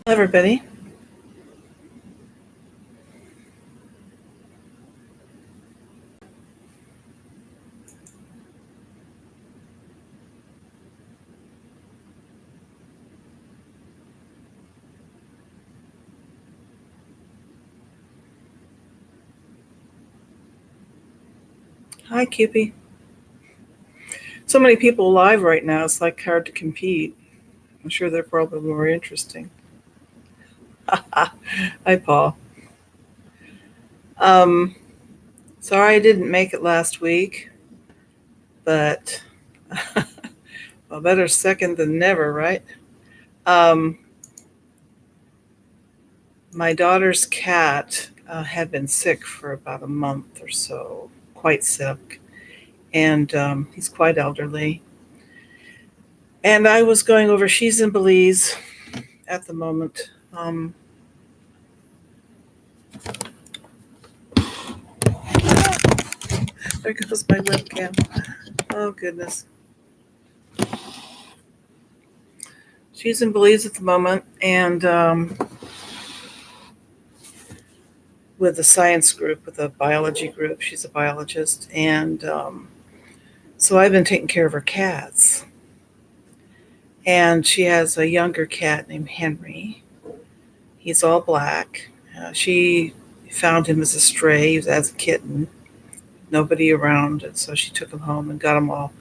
Everybody. Hi, Cupie. So many people live right now, it's like hard to compete. I'm sure they're probably more interesting. Hi, Paul. Um, Sorry I didn't make it last week, but well, better second than never, right? Um, my daughter's cat had been sick for about a month or so, quite sick, and he's quite elderly. And I was going over, she's in Belize at the moment. There goes my webcam. Oh, goodness. She's in Belize at the moment, and with a science group, with a biology group. She's a biologist, and so I've been taking care of her cats. And she has a younger cat named Henry. He's all black. She found him as a stray. He was as a kitten, nobody around, and so she took him home and got him all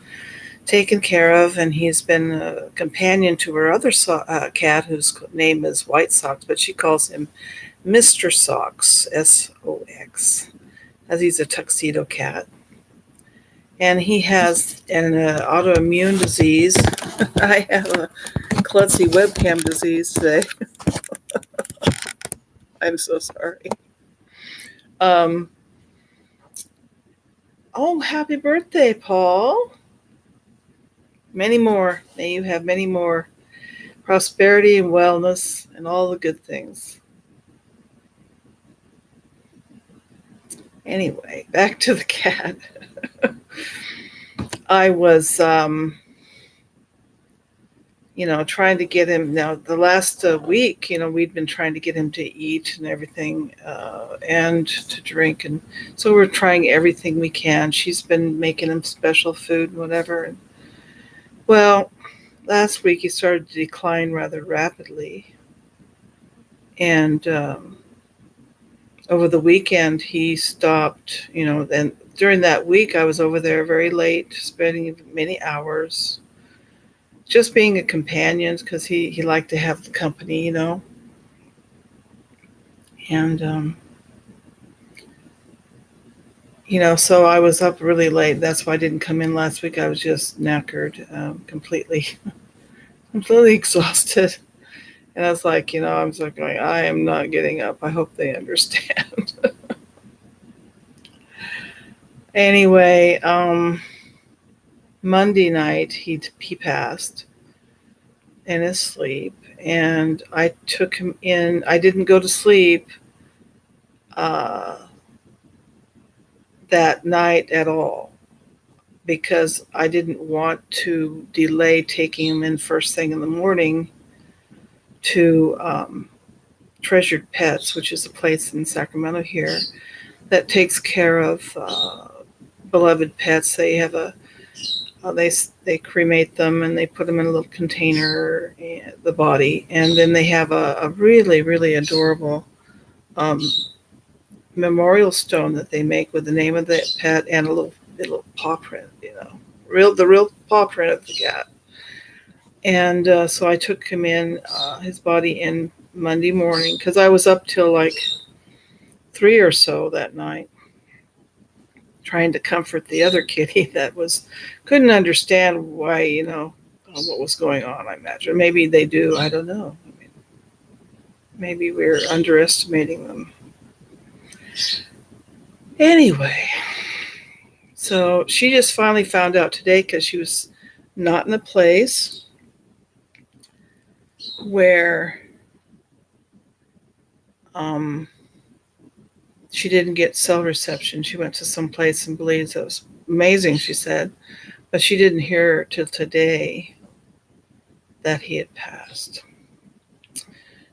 taken care of. And he's been a companion to her other cat, whose name is White Sox, but she calls him Mr. Sox, Sox, as he's a tuxedo cat. And he has an autoimmune disease. I have a klutzy webcam disease today. I'm so sorry. Um, oh, happy birthday, Paul. Many more. May you have many more prosperity and wellness and all the good things. Anyway, back to the cat. I was, trying to get him. Now, the last week, we'd been trying to get him to eat and everything, and to drink. And so we're trying everything we can. She's been making him special food and whatever. And, well, last week he started to decline rather rapidly. And over the weekend, he stopped, and during that week, I was over there very late, spending many hours just being a companion because he liked to have the company. And, so I was up really late. That's why I didn't come in last week. I was just knackered, completely, completely exhausted. And I was like, I'm just going, I am not getting up. I hope they understand. Anyway, Monday night, he passed in his sleep. And I took him in. I didn't go to sleep uh, that night at all because I didn't want to delay taking him in first thing in the morning to Treasured Pets, which is a place in Sacramento here that takes care of beloved pets. They have they cremate them and they put them in a little container, the body, and then they have a really really adorable um, memorial stone that they make with the name of the pet and a little paw print, the real paw print of the cat. And so I took him in, his body in Monday morning because I was up till like 3 or so that night trying to comfort the other kitty that couldn't understand why, what was going on. I imagine maybe they do. I don't know. I mean, maybe we're underestimating them. Anyway, so she just finally found out today because she was not in a place where um, she didn't get cell reception. She went to some place in Belize that was amazing, she said, but she didn't hear till today that he had passed.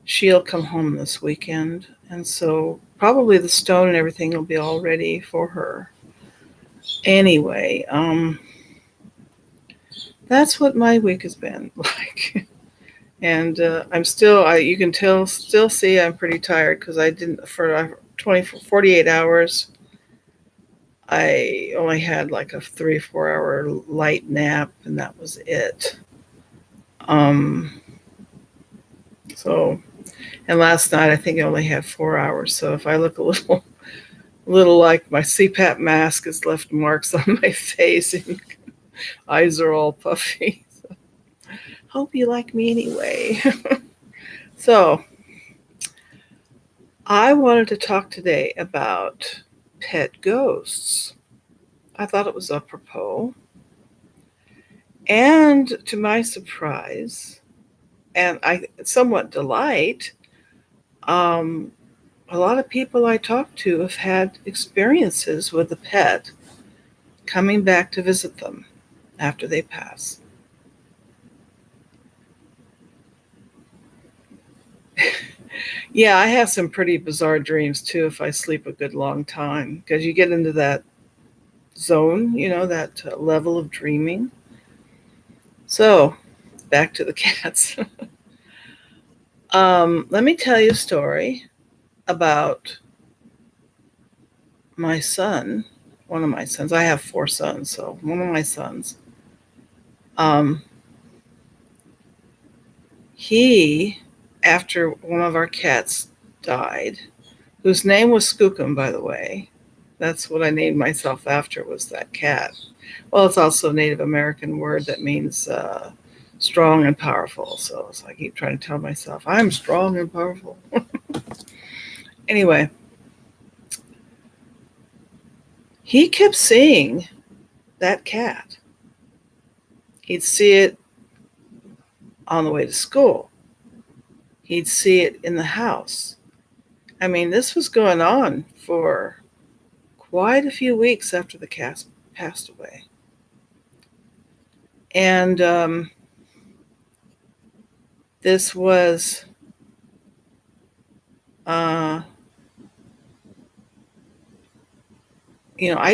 she'll come home this weekend. And so probably the stone and everything will be all ready for her. Anyway, that's what my week has been like. And you can still see I'm pretty tired because I didn't, for 48 hours, I only had like a 3 or 4 hour light nap, and that was it. Um, so, and last night I think I only had 4 hours. So if I look little like my CPAP mask has left marks on my face and eyes are all puffy. So, hope you like me anyway. So, I wanted to talk today about pet ghosts. I thought it was apropos. And to my surprise, and I somewhat delight, um, a lot of people I talk to have had experiences with a pet coming back to visit them after they pass. Yeah, I have some pretty bizarre dreams too if I sleep a good long time because you get into that zone, that level of dreaming. So, back to the cats. Let me tell you a story about my son, one of my sons. I have 4 sons, so one of my sons. Um, he, after one of our cats died, whose name was Skookum, by the way. That's what I named myself after, was that cat. Well, it's also a Native American word that means strong and powerful. So I keep trying to tell myself, I'm strong and powerful. Anyway, he kept seeing that cat. He'd see it on the way to school. He'd see it in the house. I mean, this was going on for quite a few weeks after the cat passed away. And this was, I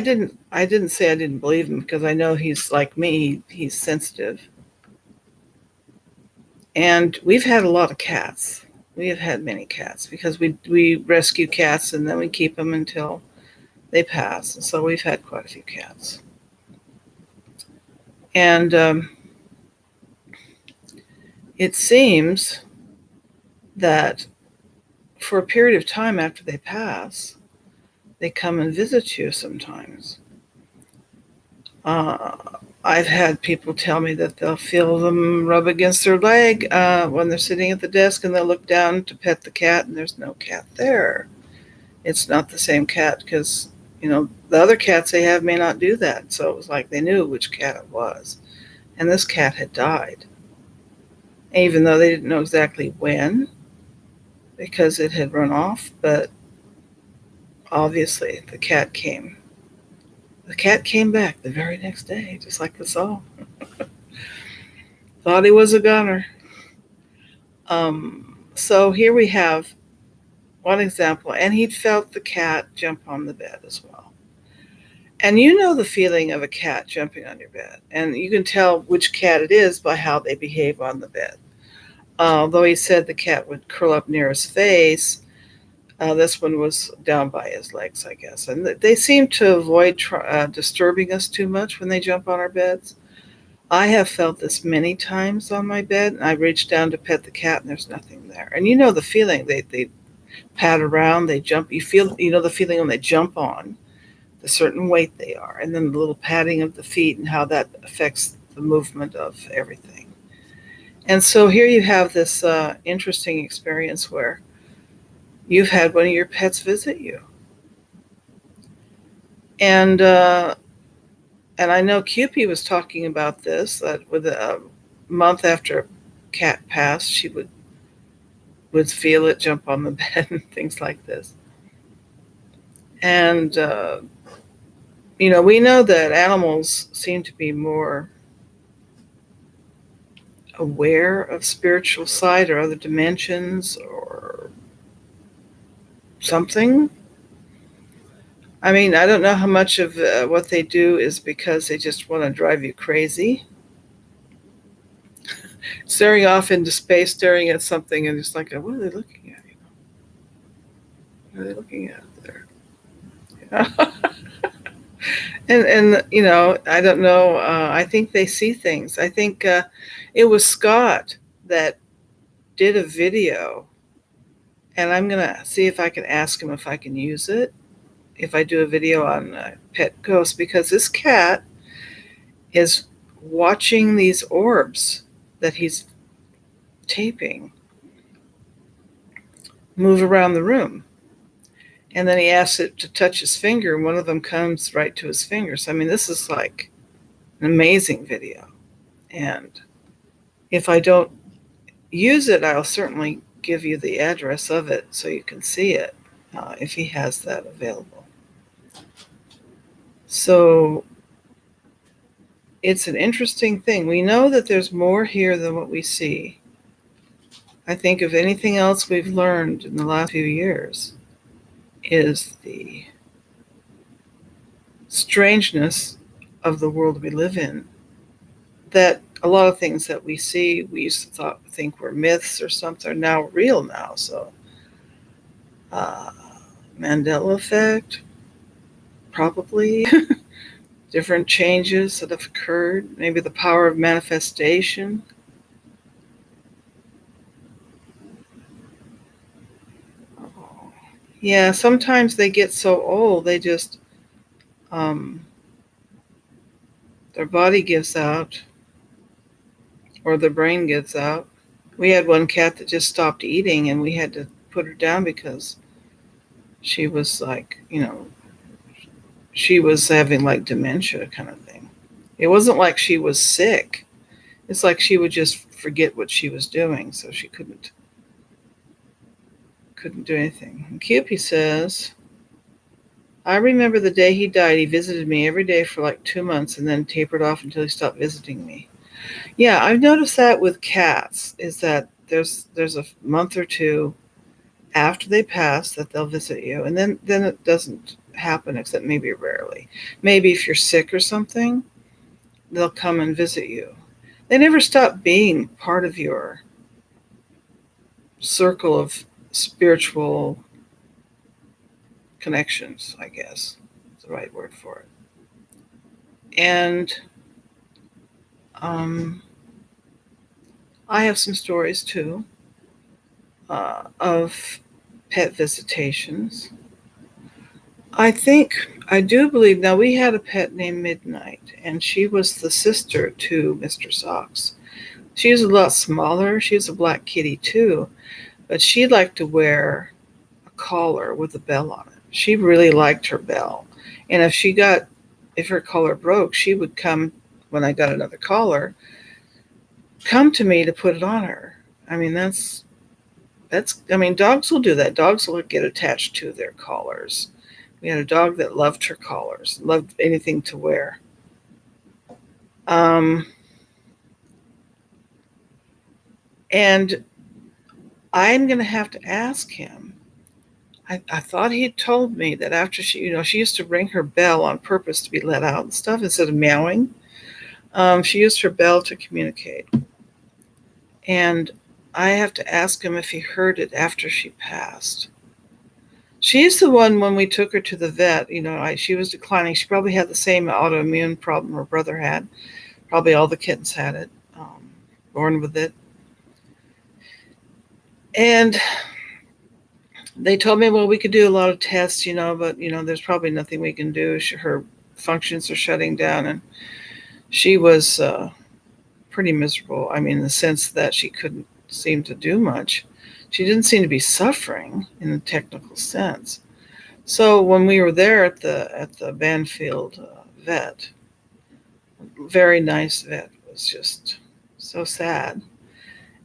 didn't say I didn't believe him because I know he's like me. He's sensitive. And we've had a lot of cats. We have had many cats because we rescue cats and then we keep them until they pass. And so we've had quite a few cats. And it seems that for a period of time after they pass, they come and visit you sometimes. I've had people tell me that they'll feel them rub against their leg when they're sitting at the desk, and they'll look down to pet the cat and there's no cat there. It's not the same cat because, the other cats they have may not do that. So it was like they knew which cat it was. And this cat had died. Even though they didn't know exactly when, because it had run off, but obviously the cat came. The cat came back the very next day, just like the song. Thought he was a gunner. So here we have one example, and he'd felt the cat jump on the bed as well. And you know the feeling of a cat jumping on your bed, and you can tell which cat it is by how they behave on the bed. Although he said the cat would curl up near his face, this one was down by his legs, I guess. And they seem to avoid disturbing us too much when they jump on our beds. I have felt this many times on my bed, and I reach down to pet the cat, and there's nothing there. And you know the feeling. They pat around, they jump. You feel, the feeling when they jump on the certain weight they are, and then the little patting of the feet and how that affects the movement of everything. And so here you have this interesting experience where you've had one of your pets visit you. And I know Cupie was talking about this, that with a month after a cat passed, she would feel it jump on the bed and things like this. And, we know that animals seem to be more aware of spiritual side or other dimensions or something. I mean, I don't know how much of what they do is because they just want to drive you crazy. Staring off into space, staring at something, and just like, what are they looking at? What are they looking at there? And I don't know. I think they see things. I think it was Scott that did a video, and I'm gonna see if I can ask him if I can use it if I do a video on pet ghosts, because this cat is watching these orbs that he's taping move around the room. And then he asks it to touch his finger, and one of them comes right to his fingers. I mean, this is like an amazing video. And if I don't use it, I'll certainly give you the address of it so you can see it if he has that available. So it's an interesting thing. We know that there's more here than what we see. I think if anything else we've learned in the last few years is the strangeness of the world we live in, that a lot of things that we see, we used to think were myths or something, are now real now. So Mandela effect, probably. Different changes that have occurred, maybe the power of manifestation. Yeah, sometimes they get so old, they just, their body gives out or their brain gives out. We had one cat that just stopped eating and we had to put her down because she was like, she was having like dementia kind of thing. It wasn't like she was sick. It's like she would just forget what she was doing, so she couldn't do anything. And Cupie says, I remember the day he died, he visited me every day for like 2 months and then tapered off until he stopped visiting me. Yeah, I've noticed that with cats, is that there's a month or two after they pass that they'll visit you, and then it doesn't happen except maybe rarely. Maybe if you're sick or something, they'll come and visit you. They never stop being part of your circle of spiritual connections, I guess is the right word for it. And I have some stories too of pet visitations. I do believe, now we had a pet named Midnight, and she was the sister to Mr. Socks. She was a lot smaller. She was a black kitty too, but she liked to wear a collar with a bell on it. She really liked her bell. And if her collar broke, she would come, when I got another collar, come to me to put it on her. I mean, dogs will do that. Dogs will get attached to their collars. We had a dog that loved her collars, loved anything to wear. And I'm going to have to ask him. I thought he had told me that after she used to ring her bell on purpose to be let out and stuff instead of meowing. She used her bell to communicate. And I have to ask him if he heard it after she passed. She's the one, when we took her to the vet, she was declining. She probably had the same autoimmune problem her brother had. Probably all the kittens had it, born with it. And they told me, well, we could do a lot of tests, but, there's probably nothing we can do. Her functions are shutting down. And she was pretty miserable. I mean, in the sense that she couldn't seem to do much. She didn't seem to be suffering in the technical sense. So when we were there at the Banfield vet, very nice vet, was just so sad.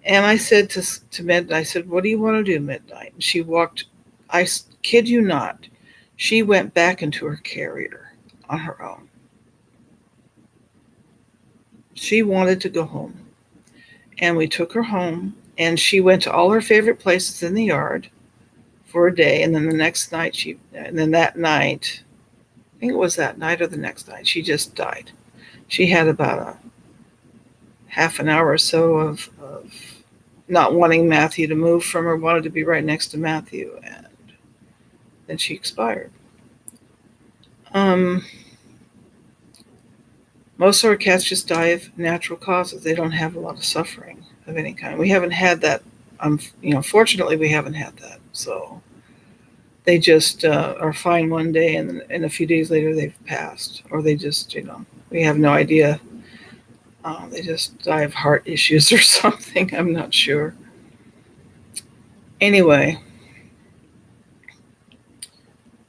And I said to Midnight, I said, what do you want to do, Midnight? And she walked, I kid you not, she went back into her carrier on her own. She wanted to go home. And we took her home, and she went to all her favorite places in the yard for a day, and then the next night and then that night, I think it was that night or the next night, she just died. She had about a half an hour or so of not wanting Matthew to move from her, wanted to be right next to Matthew, and then she expired. Most of our cats just die of natural causes. They don't have a lot of suffering of any kind. We haven't had that. Fortunately, we haven't had that. So they just are fine one day, and a few days later they've passed, or they just, we have no idea. They just die of heart issues or something. I'm not sure. Anyway,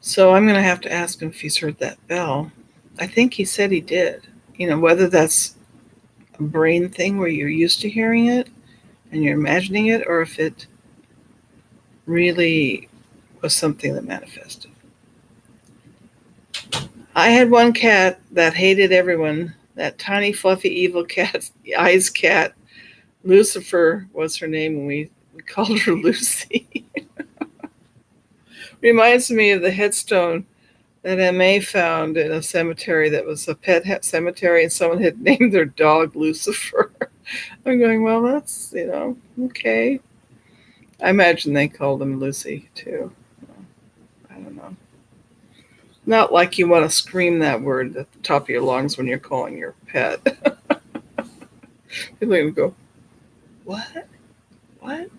so I'm going to have to ask him if he's heard that bell. I think he said he did. Whether that's a brain thing where you're used to hearing it and you're imagining it, or if it really was something that manifested. I had one cat that hated everyone. That tiny, fluffy, evil cat, eyes cat. Lucifer was her name, and we called her Lucy. Reminds me of the headstone that M.A. found in a cemetery that was a pet cemetery, and someone had named their dog Lucifer. I'm going, well, that's, okay. I imagine they called him Lucy, too. I don't know. Not like you want to scream that word at the top of your lungs when you're calling your pet. People even go, what? What?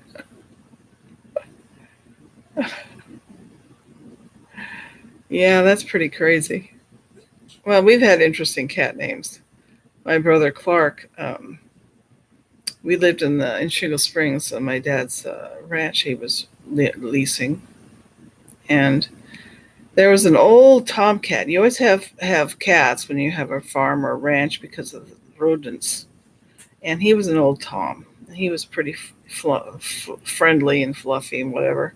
Yeah, that's pretty crazy. Well, we've had interesting cat names. My brother Clark, we lived in Shingle Springs on my dad's ranch he was leasing. And there was an old tomcat. You always have cats when you have a farm or a ranch because of rodents. And he was an old tom. He was pretty friendly and fluffy and whatever.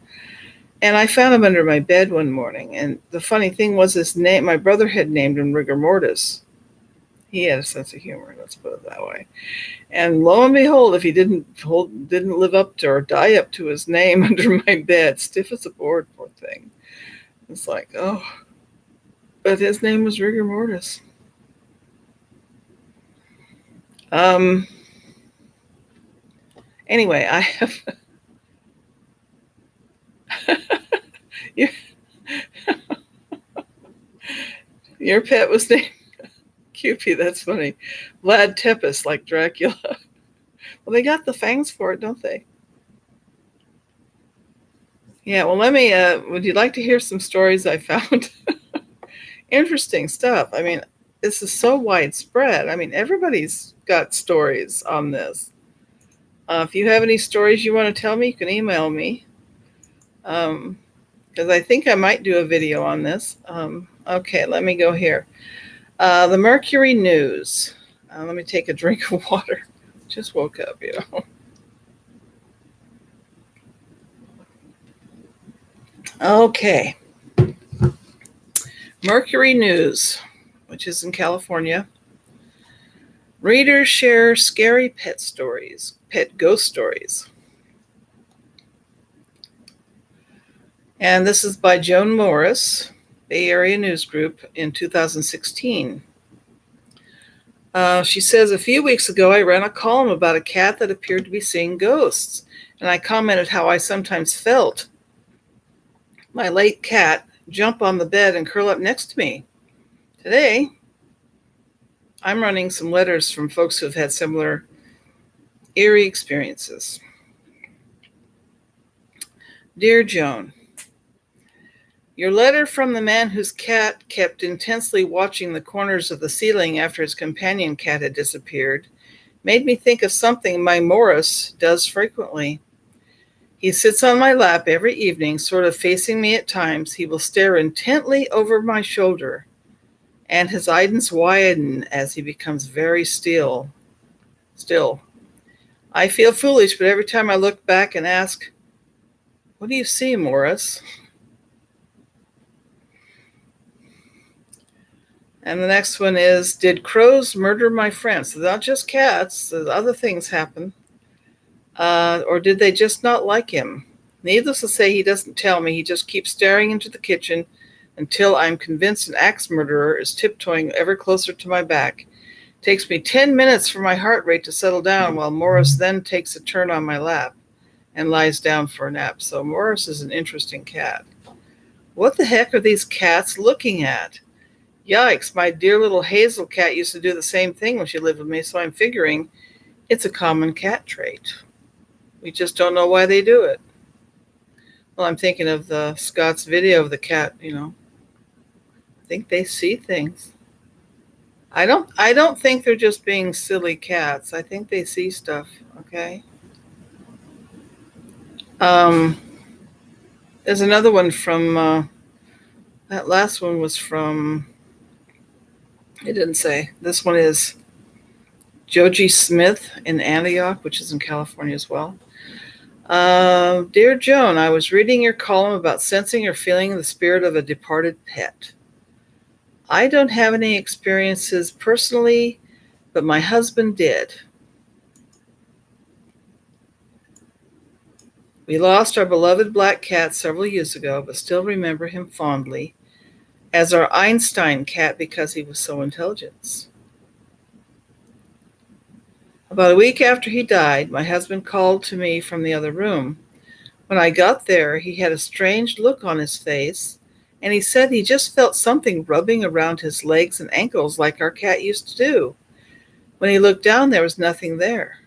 And I found him under my bed one morning. And the funny thing was his name, my brother had named him Rigor Mortis. He had a sense of humor, let's put it that way. And lo and behold, if he didn't live up to or die up to his name under my bed, stiff as a board, poor thing. It's like, oh. But his name was Rigor Mortis. Anyway, I have... Your pet was named Cupid. That's funny. Vlad Tepes, like Dracula. Well, they got the fangs for it, don't they? Yeah, well, let me, would you like to hear some stories I found? Interesting stuff. I mean, this is so widespread. I mean, everybody's got stories on this. If you have any stories you want to tell me, you can email me. Because I think I might do a video on this. Okay, let me go here. The Mercury News. Let me take a drink of water. Just woke up, Okay. Mercury News, which is in California. Readers share scary pet ghost stories. And this is by Joan Morris, Bay Area News Group, in 2016. She says, a few weeks ago, I ran a column about a cat that appeared to be seeing ghosts, and I commented how I sometimes felt my late cat jump on the bed and curl up next to me. Today, I'm running some letters from folks who have had similar eerie experiences. Dear Joan, your letter from the man whose cat kept intensely watching the corners of the ceiling after his companion cat had disappeared made me think of something my Morris does frequently. He sits on my lap every evening, sort of facing me at times. He will stare intently over my shoulder, and his eyes widen as he becomes very still. I feel foolish, but every time I look back and ask, what do you see, Morris? And the next one is, did crows murder my friends? So not just cats, other things happen. Or did they just not like him? Needless to say, he doesn't tell me. He just keeps staring into the kitchen until I'm convinced an axe murderer is tiptoeing ever closer to my back. It takes me 10 minutes for my heart rate to settle down, while Morris then takes a turn on my lap and lies down for a nap. So Morris is an interesting cat. What the heck are these cats looking at? Yikes, my dear little Hazel cat used to do the same thing when she lived with me, so I'm figuring it's a common cat trait. We just don't know why they do it. Well, I'm thinking of the Scott's video of the cat, I think they see things. I don't think they're just being silly cats. I think they see stuff, okay? Um there's another one from that last one was from, it didn't say. This one is Joji Smith in Antioch, which is in California as well. Dear Joan, I was reading your column about sensing or feeling the spirit of a departed pet. I don't have any experiences personally, but my husband did. We lost our beloved black cat several years ago, but still remember him fondly as our Einstein cat because he was so intelligent. About a week after he died, my husband called to me from the other room. When I got there, he had a strange look on his face, and he said he just felt something rubbing around his legs and ankles like our cat used to do. When he looked down, there was nothing there.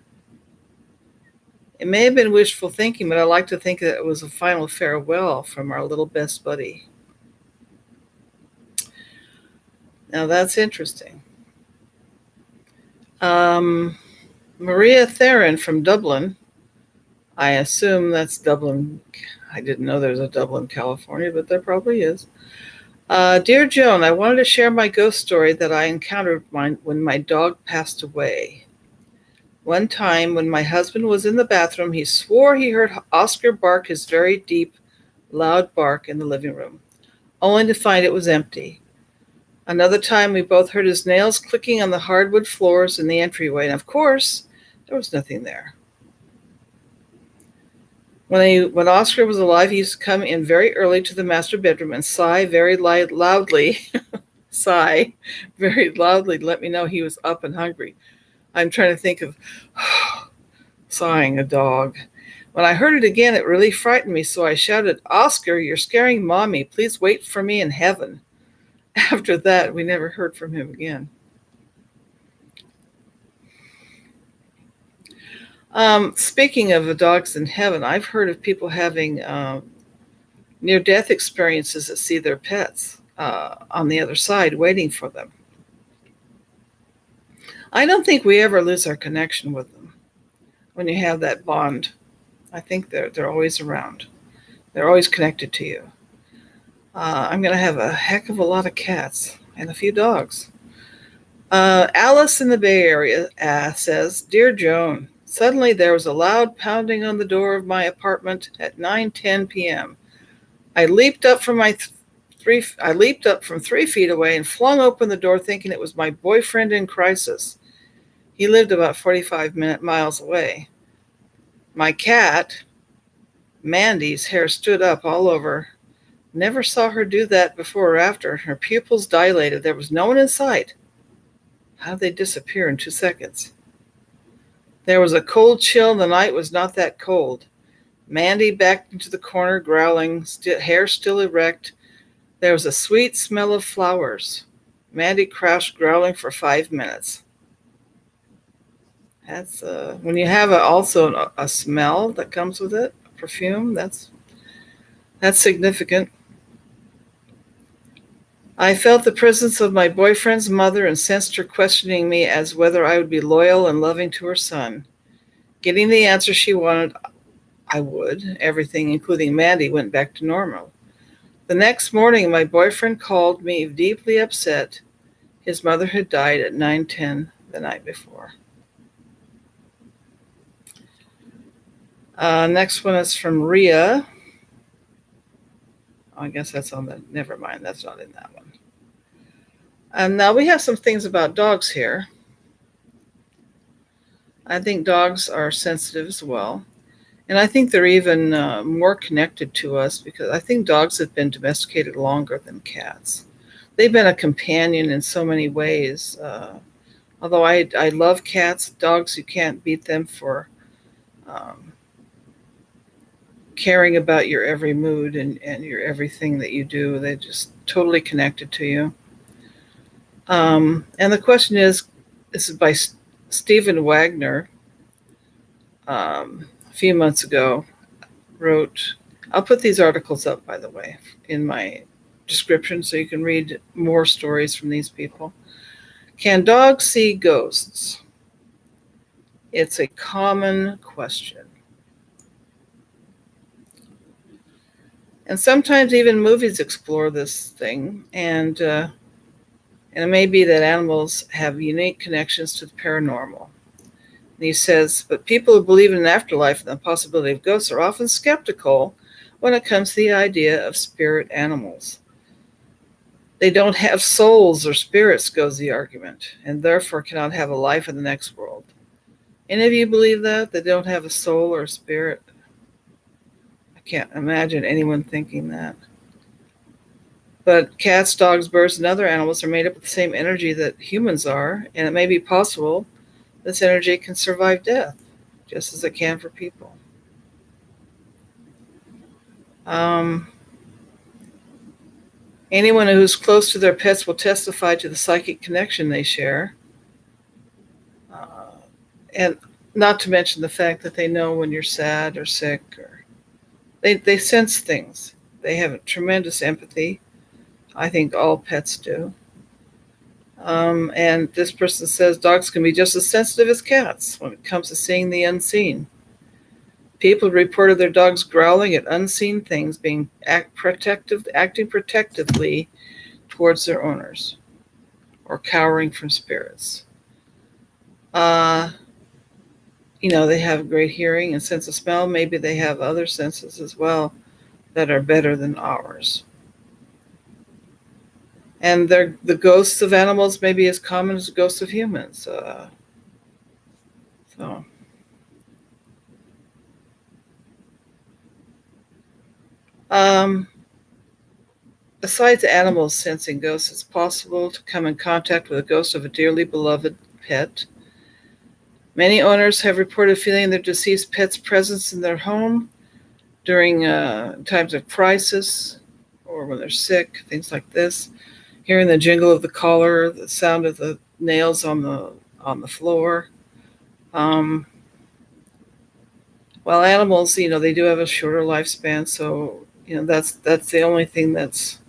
It may have been wishful thinking, but I like to think that it was a final farewell from our little best buddy. Now that's interesting. Maria Theron from Dublin. I assume that's Dublin. I didn't know there was a Dublin, California, but there probably is. Dear Joan, I wanted to share my ghost story that I encountered when my dog passed away. One time when my husband was in the bathroom, he swore he heard Oscar bark his very deep, loud bark in the living room, only to find it was empty. Another time we both heard his nails clicking on the hardwood floors in the entryway, and of course, there was nothing there. When Oscar was alive, he used to come in very early to the master bedroom and sigh very loudly, sigh very loudly to let me know he was up and hungry. I'm trying to think of sighing a dog. When I heard it again, it really frightened me, so I shouted, Oscar, you're scaring Mommy. Please wait for me in heaven. After that, we never heard from him again. Speaking of the dogs in heaven, I've heard of people having near-death experiences that see their pets on the other side waiting for them. I don't think we ever lose our connection with them when you have that bond. I think they're always around. They're always connected to you. I'm going to have a heck of a lot of cats and a few dogs. Alice in the Bay Area says, Dear Joan, suddenly there was a loud pounding on the door of my apartment at 9:10 p.m. I leaped up from 3 feet away and flung open the door thinking it was my boyfriend in crisis. He lived about 45 miles away. My cat, Mandy's hair stood up all over. Never saw her do that before or after. Her pupils dilated. There was no one in sight. How did they disappear in 2 seconds? There was a cold chill. The night was not that cold. Mandy backed into the corner, growling, hair still erect. There was a sweet smell of flowers. Mandy crouched, growling for 5 minutes. That's when you have also a smell that comes with it, a perfume. That's significant. I felt the presence of my boyfriend's mother and sensed her questioning me as whether I would be loyal and loving to her son. Getting the answer she wanted, I would. Everything, including Mandy, went back to normal. The next morning, my boyfriend called me deeply upset. His mother had died at 9:10 the night before. Next one is from Rhea. I guess that's on the, never mind, that's not in that one. And now we have some things about dogs here. I think dogs are sensitive as well. And I think they're even more connected to us because I think dogs have been domesticated longer than cats. They've been a companion in so many ways. Although I love cats, dogs, you can't beat them for um, caring about your every mood and your everything that you do. They're just totally connected to you. And the question is, this is by Stephen Wagner, a few months ago, wrote, I'll put these articles up, by the way, in my description so you can read more stories from these people. Can dogs see ghosts? It's a common question. And sometimes even movies explore this thing, and it may be that animals have unique connections to the paranormal. And he says, but people who believe in an afterlife and the possibility of ghosts are often skeptical when it comes to the idea of spirit animals. They don't have souls or spirits, goes the argument, and therefore cannot have a life in the next world. Any of you believe that? They don't have a soul or a spirit? I can't imagine anyone thinking that. But cats, dogs, birds, and other animals are made up of the same energy that humans are, and it may be possible this energy can survive death, just as it can for people. Anyone who's close to their pets will testify to the psychic connection they share. And not to mention the fact that they know when you're sad or sick, or they sense things. They have a tremendous empathy. I think all pets do. And this person says dogs can be just as sensitive as cats when it comes to seeing the unseen. People reported their dogs growling at unseen things, acting protectively towards their owners, or cowering from spirits. They have great hearing and sense of smell. Maybe they have other senses as well that are better than ours. And the ghosts of animals may be as common as the ghosts of humans. So, besides animals sensing ghosts, it's possible to come in contact with a ghost of a dearly beloved pet. Many owners have reported feeling their deceased pet's presence in their home during times of crisis or when they're sick, things like this. Hearing the jingle of the collar, the sound of the nails on the floor. While animals, they do have a shorter lifespan, so that's the only thing that's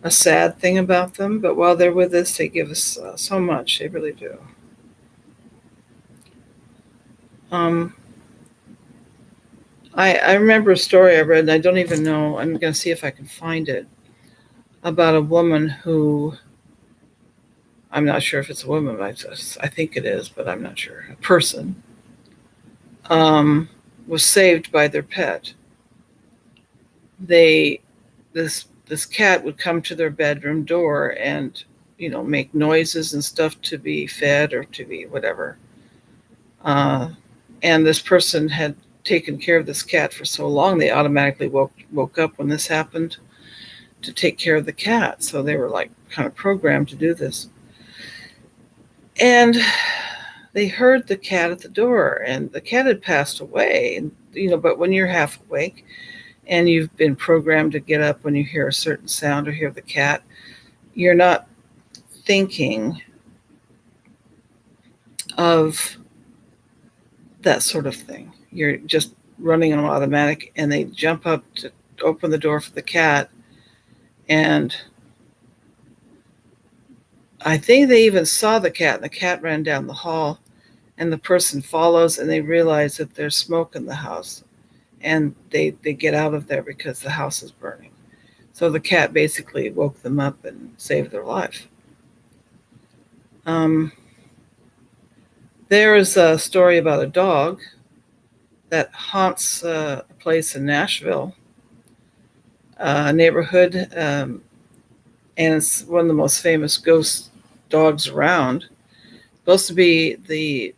a sad thing about them. But while they're with us, they give us so much. They really do. I remember a story I read, and I don't even know. I'm going to see if I can find it, about a woman who, I'm not sure if it's a woman, but I think it is, but I'm not sure. A person was saved by their pet. This cat would come to their bedroom door and make noises and stuff to be fed or to be whatever. And this person had taken care of this cat for so long, they automatically woke up when this happened to take care of the cat. So they were like kind of programmed to do this. And they heard the cat at the door, and the cat had passed away. And, but when you're half awake and you've been programmed to get up when you hear a certain sound or hear the cat, you're not thinking of that sort of thing. You're just running on automatic, and they jump up to open the door for the cat. And I think they even saw the cat, and the cat ran down the hall, and the person follows, and they realize that there's smoke in the house, and they get out of there because the house is burning. So the cat basically woke them up and saved their life. There is a story about a dog that haunts a place in Nashville, a neighborhood, and it's one of the most famous ghost dogs around. It's supposed to be the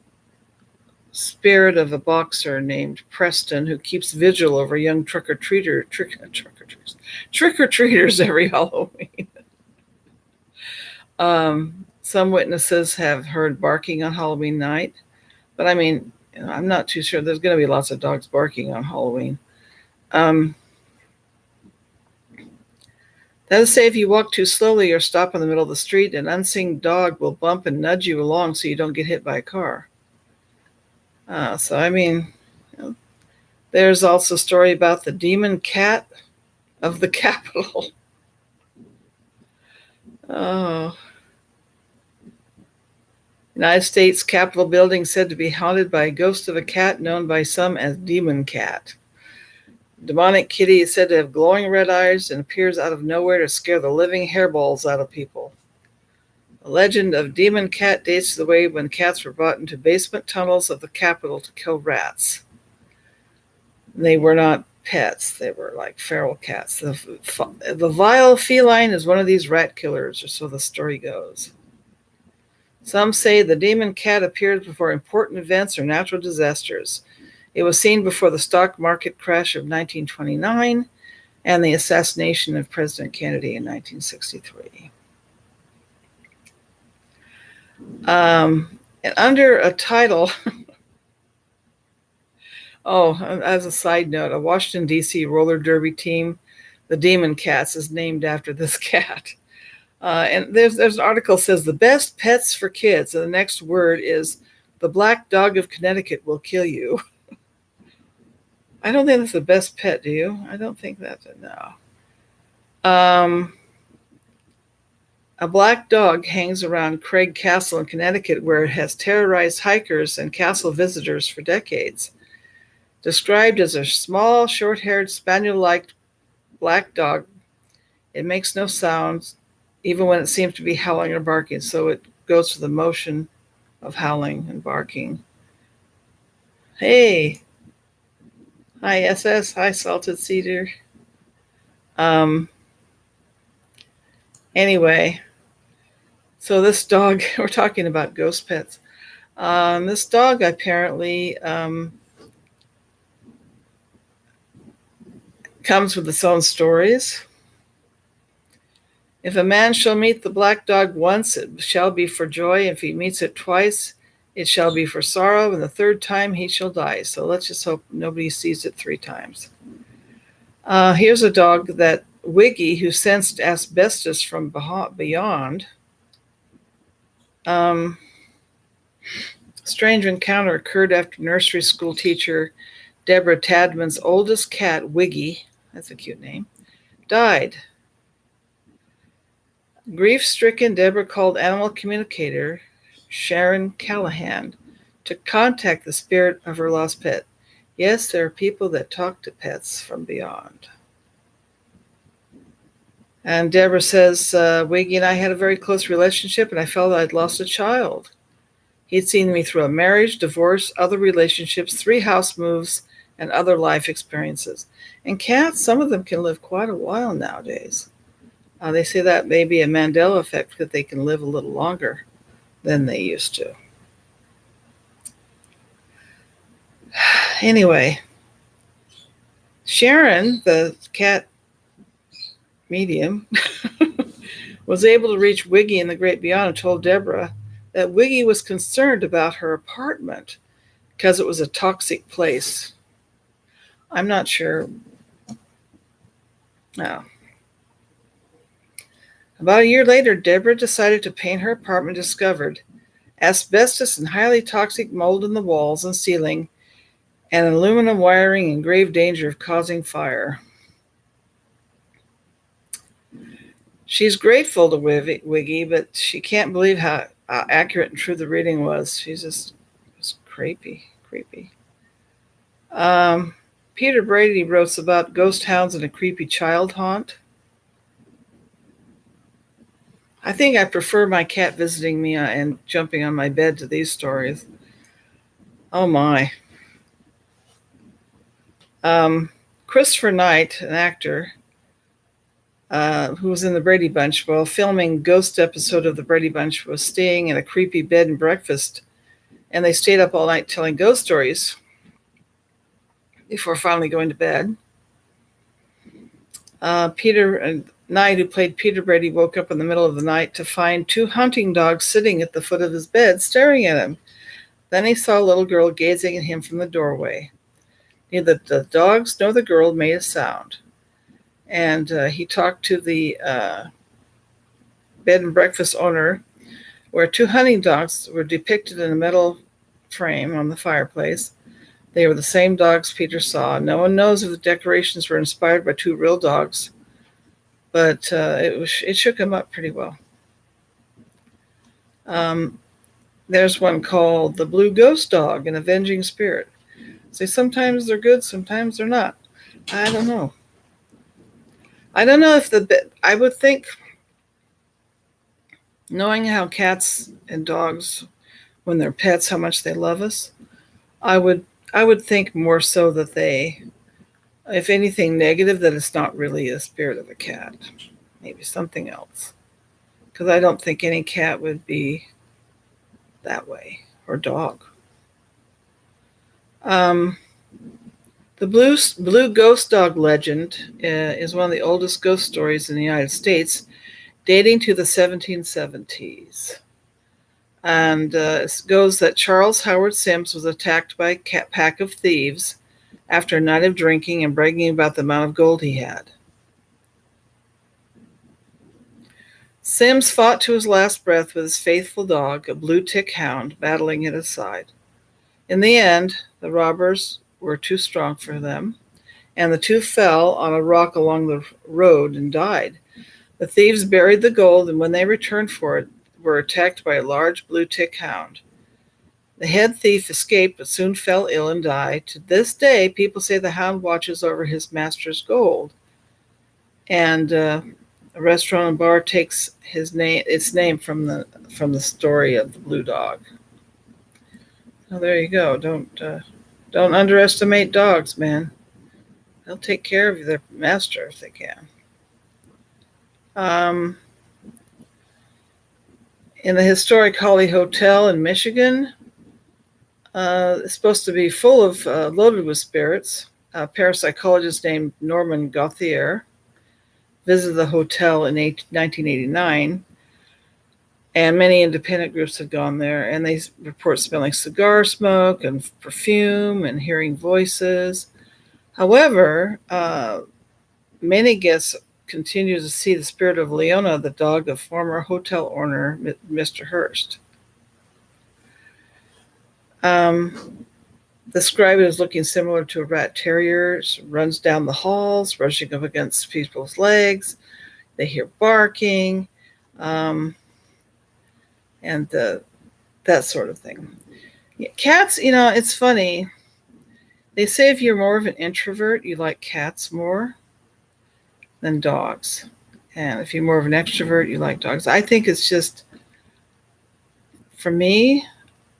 spirit of a boxer named Preston who keeps vigil over young trick-or-treaters every Halloween. Some witnesses have heard barking on Halloween night, but I mean, I'm not too sure. There's going to be lots of dogs barking on Halloween. That is, say if you walk too slowly or stop in the middle of the street, an unseen dog will bump and nudge you along so you don't get hit by a car. So, I mean, there's also a story about the demon cat of the Capitol. Oh. United States Capitol building said to be haunted by a ghost of a cat known by some as Demon Cat. Demonic kitty is said to have glowing red eyes and appears out of nowhere to scare the living hairballs out of people. The legend of Demon Cat dates to the way when cats were brought into basement tunnels of the Capitol to kill rats. They were not pets. They were like feral cats. The vile feline is one of these rat killers, or so the story goes. Some say the demon cat appears before important events or natural disasters. It was seen before the stock market crash of 1929 and the assassination of President Kennedy in 1963. And under a title, as a side note, a Washington, D.C. roller derby team, the Demon Cats, is named after this cat. And there's an article that says the best pets for kids, and the next word is the black dog of Connecticut will kill you. I don't think that's the best pet, do you? I don't think that's it, no. A black dog hangs around Craig Castle in Connecticut, where it has terrorized hikers and castle visitors for decades. Described as a small, short-haired, spaniel-like black dog, it makes no sounds, even when it seems to be howling or barking, so it goes through the motion of howling and barking. Hey! Hi, SS. Hi, Salted Cedar. Anyway, so this dog, we're talking about ghost pets. This dog apparently comes with its own stories. If a man shall meet the black dog once, it shall be for joy. If he meets it twice, it shall be for sorrow, and the third time he shall die. So let's just hope nobody sees it 3 times. Here's a dog that Wiggy, who sensed asbestos from beyond. Strange encounter occurred after nursery school teacher Deborah Tadman's oldest cat, Wiggy, that's a cute name, died. Grief-stricken, Deborah called animal communicator Sharon Callahan to contact the spirit of her lost pet. Yes, there are people that talk to pets from beyond. And Deborah says, Wiggy and I had a very close relationship, and I felt I'd lost a child. He'd seen me through a marriage, divorce, other relationships, 3 house moves, and other life experiences. And cats, some of them can live quite a while nowadays. They say that may be a Mandela effect, that they can live a little longer than they used to. Anyway, Sharon, the cat medium, was able to reach Wiggy in the great beyond and told Deborah that Wiggy was concerned about her apartment because it was a toxic place. I'm not sure. No. About a year later, Deborah decided to paint her apartment, discovered asbestos and highly toxic mold in the walls and ceiling, and aluminum wiring in grave danger of causing fire. She's grateful to Wiggy, but she can't believe how accurate and true the reading was. She's just creepy. Peter Brady wrote about ghost hounds and a creepy child haunt. I think I prefer my cat visiting me and jumping on my bed to these stories. Oh my. Christopher Knight, an actor, who was in the Brady Bunch, while filming Ghost episode of the Brady Bunch, was staying in a creepy bed and breakfast and they stayed up all night telling ghost stories before finally going to bed. Peter Knight, who played Peter Brady, woke up in the middle of the night to find 2 hunting dogs sitting at the foot of his bed, staring at him. Then he saw a little girl gazing at him from the doorway. Neither the dogs nor the girl made a sound. And he talked to the bed and breakfast owner, where 2 hunting dogs were depicted in a metal frame on the fireplace. They were the same dogs Peter saw. No one knows if the decorations were inspired by 2 real dogs, but it shook him up pretty well. There's one called the Blue Ghost Dog, an avenging spirit. So sometimes they're good, sometimes they're not. I don't know. I don't know if I would think, knowing how cats and dogs, when they're pets, how much they love us, I would think more so that they, if anything negative, that it's not really a spirit of a cat. Maybe something else. Because I don't think any cat would be that way, or dog. The blue ghost dog legend is one of the oldest ghost stories in the United States, dating to the 1770s. And it goes that Charles Howard Sims was attacked by a pack of thieves after a night of drinking and bragging about the amount of gold he had. Sims fought to his last breath with his faithful dog, a blue tick hound, battling at his side. In the end, the robbers were too strong for them, and the 2 fell on a rock along the road and died. The thieves buried the gold, and when they returned for it, were attacked by a large blue tick hound. The head thief escaped, but soon fell ill and died. To this day, people say the hound watches over his master's gold. And a restaurant and bar takes its name from the story of the blue dog. Well, there you go. Don't underestimate dogs, man. They'll take care of their master if they can. In the historic Holly Hotel in Michigan, it's supposed to be full of, loaded with spirits. A parapsychologist named Norman Gauthier visited the hotel in 1989, and many independent groups had gone there, and they report smelling cigar smoke and perfume and hearing voices. However, many guests continue to see the spirit of Leona, the dog of former hotel owner Mr. Hurst. Described as looking similar to a rat terrier, runs down the halls, brushing up against people's legs. They hear barking, and that sort of thing. Yeah, cats, it's funny. They say if you're more of an introvert, you like cats more than dogs. And if you're more of an extrovert, you like dogs. I think it's just, for me,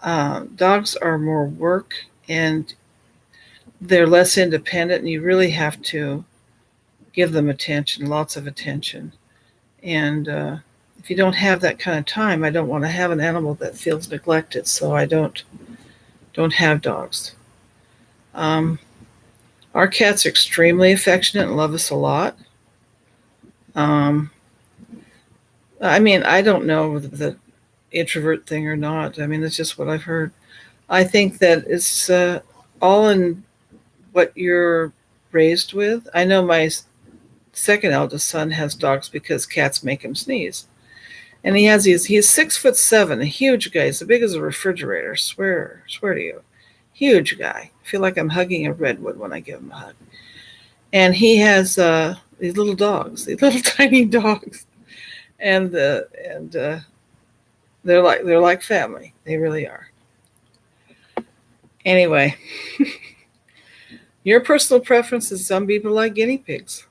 dogs are more work and they're less independent, and you really have to give them attention, lots of attention. And if you don't have that kind of time, I don't want to have an animal that feels neglected, so I don't have dogs. Our cats are extremely affectionate and love us a lot. I don't know the introvert thing or not. It's just what I've heard. I think that it's all in what you're raised with. I know my second eldest son has dogs because cats make him sneeze. And he's 6'7", a huge guy. He's as big as a refrigerator. Swear to you. Huge guy. I feel like I'm hugging a redwood when I give him a hug. And he has these little dogs, these little tiny dogs. And they're like family. They really are. Anyway, your personal preference is some people like guinea pigs.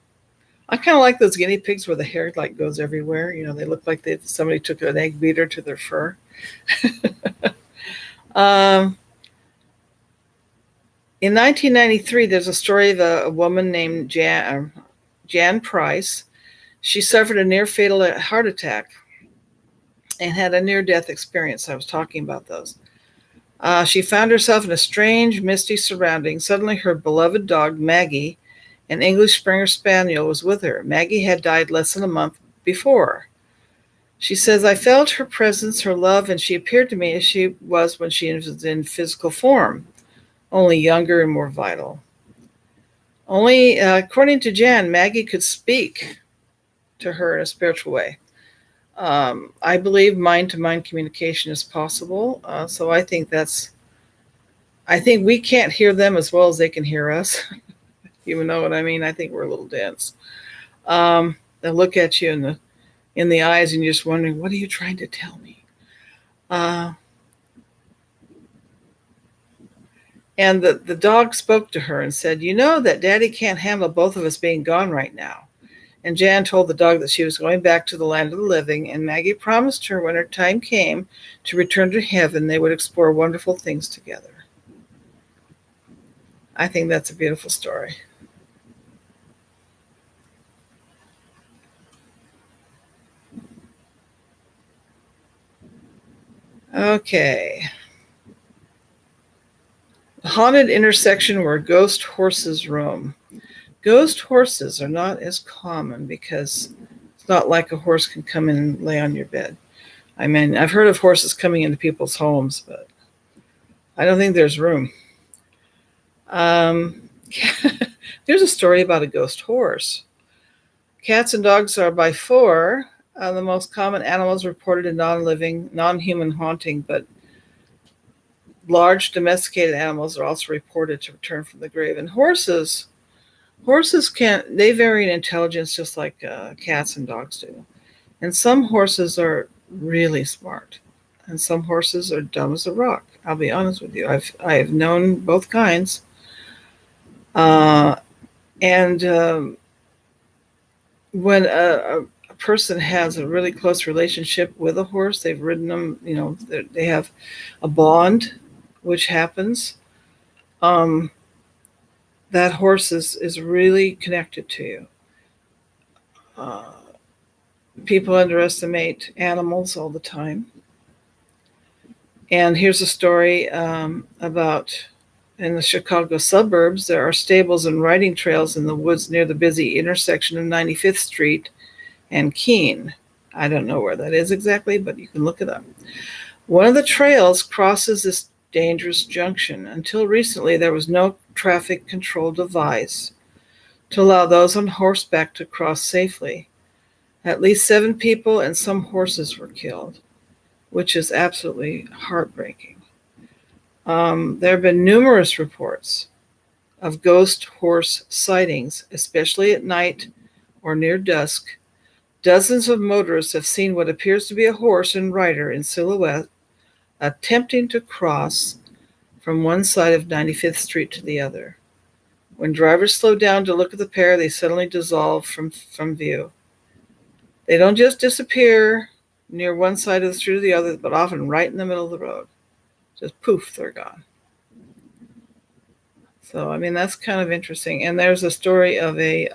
I kind of like those guinea pigs where the hair goes everywhere. They look like somebody took an egg beater to their fur. In 1993, there's a story of a woman named Jan Price. She suffered a near-fatal heart attack and had a near-death experience. I was talking about those. She found herself in a strange, misty surrounding. Suddenly, her beloved dog, Maggie, an English Springer Spaniel, was with her. Maggie had died less than a month before. She says, I felt her presence, her love, and she appeared to me as she was when she was in physical form, only younger and more vital. Only, according to Jan, Maggie could speak to her in a spiritual way. I believe mind-to-mind communication is possible, so I think we can't hear them as well as they can hear us. You know what I mean? I think we're a little dense. They'll look at you in the eyes, and you're just wondering, what are you trying to tell me? And the dog spoke to her and said, you know that Daddy can't handle both of us being gone right now. And Jan told the dog that she was going back to the land of the living, and Maggie promised her when her time came to return to heaven, they would explore wonderful things together. I think that's a beautiful story. Okay. The haunted intersection where ghost horses roam. Ghost horses are not as common because it's not like a horse can come in and lay on your bed. I mean, I've heard of horses coming into people's homes, but I don't think there's room. There's a story about a ghost horse. Cats and dogs are by far the most common animals reported in non-living, non-human haunting, but large domesticated animals are also reported to return from the grave. And horses they vary in intelligence just like cats and dogs do. And some horses are really smart, and some horses are dumb as a rock. I'll be honest with you. I've known both kinds. And when a person has a really close relationship with a horse, they've ridden them, they have a bond, which happens. That horse is really connected to you. People underestimate animals all the time. And here's a story about in the Chicago suburbs, there are stables and riding trails in the woods near the busy intersection of 95th Street and Keene. I don't know where that is exactly, but you can look it up. One of the trails crosses this dangerous junction. Until recently, there was no traffic control device to allow those on horseback to cross safely. At least 7 people and some horses were killed, which is absolutely heartbreaking. There have been numerous reports of ghost horse sightings, especially at night or near dusk. Dozens of motorists have seen what appears to be a horse and rider in silhouette attempting to cross from one side of 95th Street to the other. When drivers slow down to look at the pair, they suddenly dissolve from view. They don't just disappear near one side of the street or the other, but often right in the middle of the road. Just poof, they're gone. So, I mean, that's kind of interesting. And there's a story of a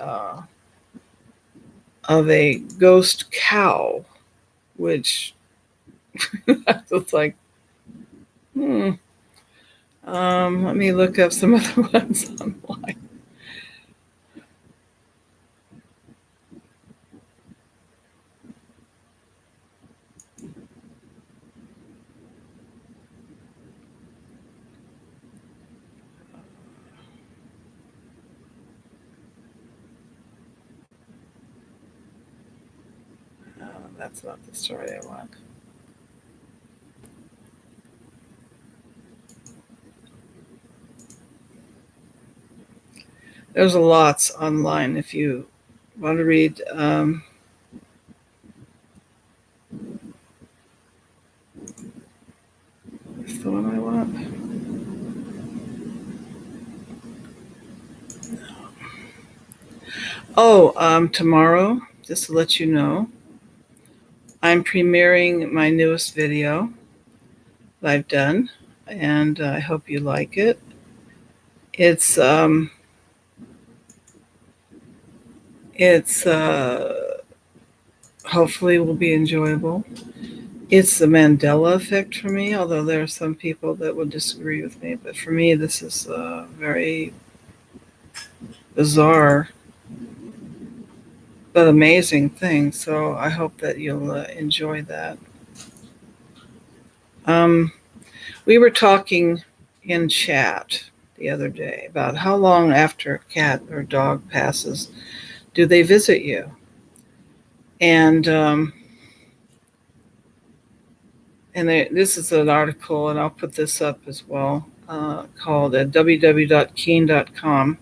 ghost cow, which it's like, let me look up some other ones online. That's not the story I want. There's lots online if you want to read. That's the one I want. Tomorrow, just to let you know, I'm premiering my newest video that I've done, and I hope you like it. It's hopefully will be enjoyable. It's the Mandela effect for me, although there are some people that would disagree with me. But for me, this is a very bizarre but amazing thing. So I hope that you'll enjoy that. Um, we were talking in chat the other day about how long after a cat or dog passes do they visit you? And this is an article, and I'll put this up as well, called at www.keen.com.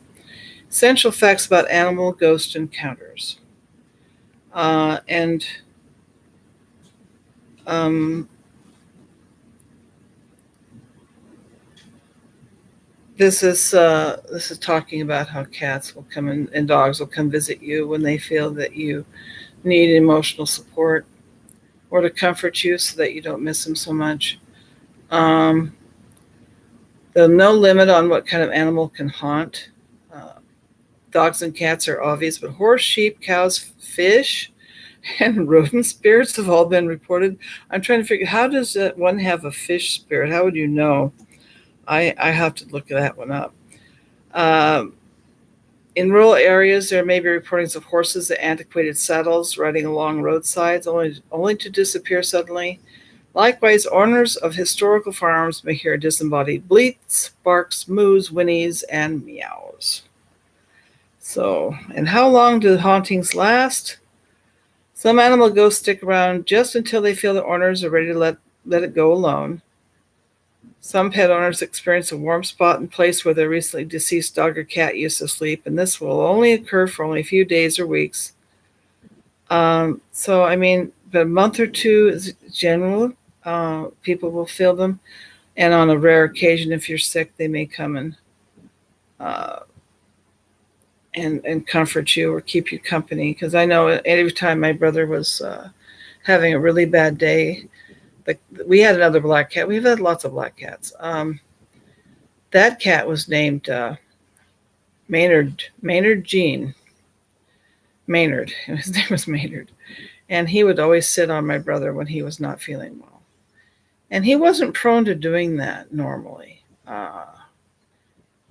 Essential facts about animal ghost encounters. And this is talking about how cats will come in, and dogs will come visit you when they feel that you need emotional support or to comfort you so that you don't miss them so much. Um, there's no limit on what kind of animal can haunt. Uh, Dogs and cats are obvious, but horse, sheep, cows, fish, and rodent spirits have all been reported. I'm trying to figure, how does one have a fish spirit? How would you know? I have to look that one up. Um, in rural areas, there may be reportings of horses at antiquated saddles riding along roadsides, only to disappear suddenly. Likewise, owners of historical farms may hear disembodied bleats, barks, moos, whinnies, and meows. So, and how long do hauntings last? Some animal ghosts stick around just until they feel the owners are ready to let it go alone. Some pet owners experience a warm spot in place where their recently deceased dog or cat used to sleep, and this will only occur for only a few days or weeks. So, I mean, but a month or two is general. People will feel them, and on a rare occasion, if you're sick, they may come uh, and comfort you or keep you company. Because I know every time my brother was having a really bad day, we had another black cat. We've had lots of black cats. That cat was named Maynard Jean. Maynard. His name was Maynard. And he would always sit on my brother when he was not feeling well. And he wasn't prone to doing that normally.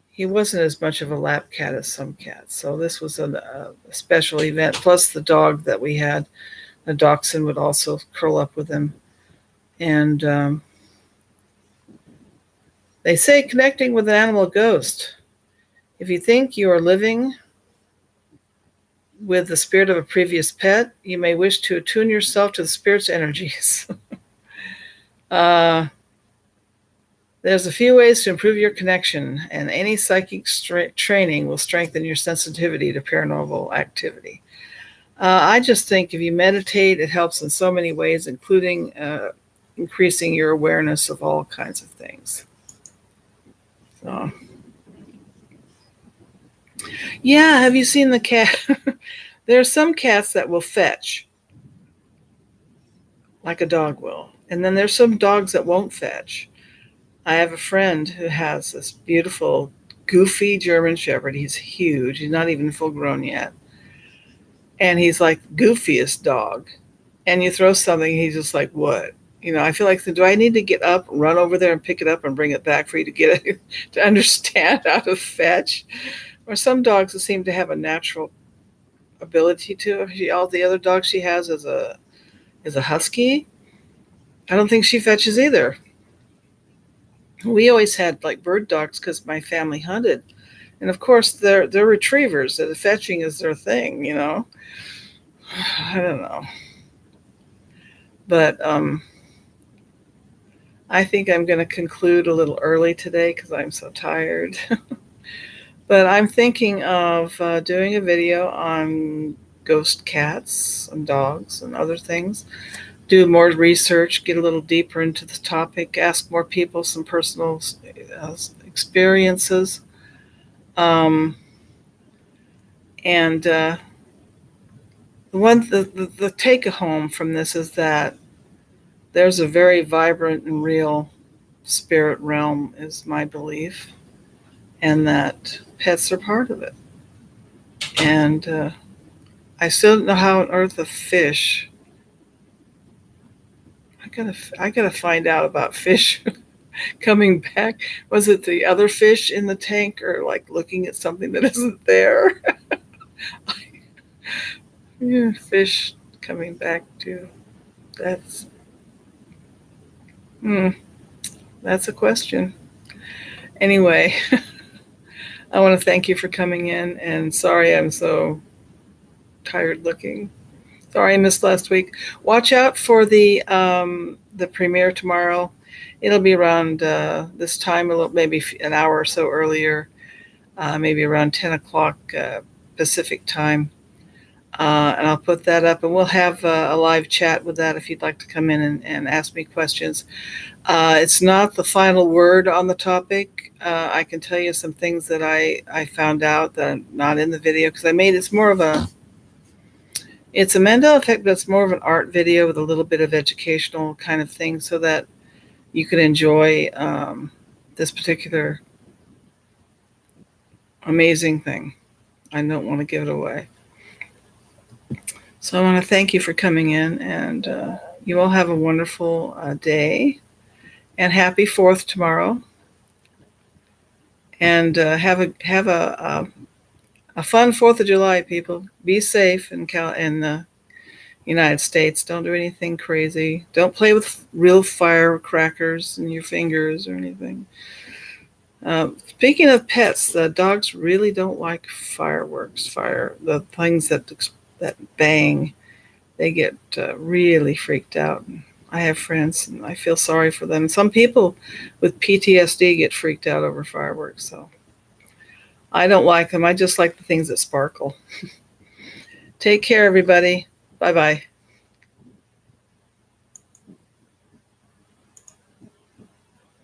He wasn't as much of a lap cat as some cats. So this was a special event. Plus the dog that we had, the dachshund, would also curl up with him. And they say connecting with an animal ghost. If you think you are living with the spirit of a previous pet, you may wish to attune yourself to the spirit's energies. There's a few ways to improve your connection, and any psychic training will strengthen your sensitivity to paranormal activity. I just think if you meditate, it helps in so many ways, including increasing your awareness of all kinds of things. So, yeah, have you seen the cat? There are some cats that will fetch, like a dog will. And then there's some dogs that won't fetch. I have a friend who has this beautiful, goofy German Shepherd. He's huge. He's not even full grown yet. And he's like the goofiest dog. And you throw something, he's just like, what? You know, I feel like, do I need to get up, run over there and pick it up and bring it back for you to get it, to understand how to fetch? Or some dogs seem to have a natural ability to. All the other dogs she has is a husky. I don't think she fetches either. We always had like bird dogs because my family hunted, and of course they're retrievers. The fetching is their thing, you know. I don't know, but I think I'm going to conclude a little early today because I'm so tired. But I'm thinking of doing a video on ghost cats and dogs and other things. Do more research, get a little deeper into the topic, ask more people some personal experiences. Um, and the take home from this is that there's a very vibrant and real spirit realm, is my belief, and that pets are part of it. And I still don't know how on earth a fish I gotta find out about fish coming back. Was it the other fish in the tank, or like looking at something that isn't there? Yeah, fish coming back too. That's hmm, that's a question. Anyway, I want to thank you for coming in, and sorry I'm so tired looking. Sorry I missed last week. Watch out for the premiere tomorrow. It'll be around this time, a little, maybe an hour or so earlier, maybe around 10 o'clock Pacific time. And I'll put that up, and we'll have a live chat with that if you'd like to come in and ask me questions. It's not the final word on the topic. I can tell you some things that I found out that are not in the video, because it's a Mandela effect, but it's more of an art video with a little bit of educational kind of thing, so that you can enjoy this particular amazing thing. I don't want to give it away. So I want to thank you for coming in, and you all have a wonderful day, and happy 4th tomorrow. And have a fun 4th of July, people. Be safe in the United States. Don't do anything crazy. Don't play with real firecrackers in your fingers or anything. Speaking of pets, the dogs really don't like fireworks. The things that bang, they get really freaked out. I have friends, and I feel sorry for them. Some people with PTSD get freaked out over fireworks, so I don't like them. I just like the things that sparkle. Take care, everybody. Bye-bye.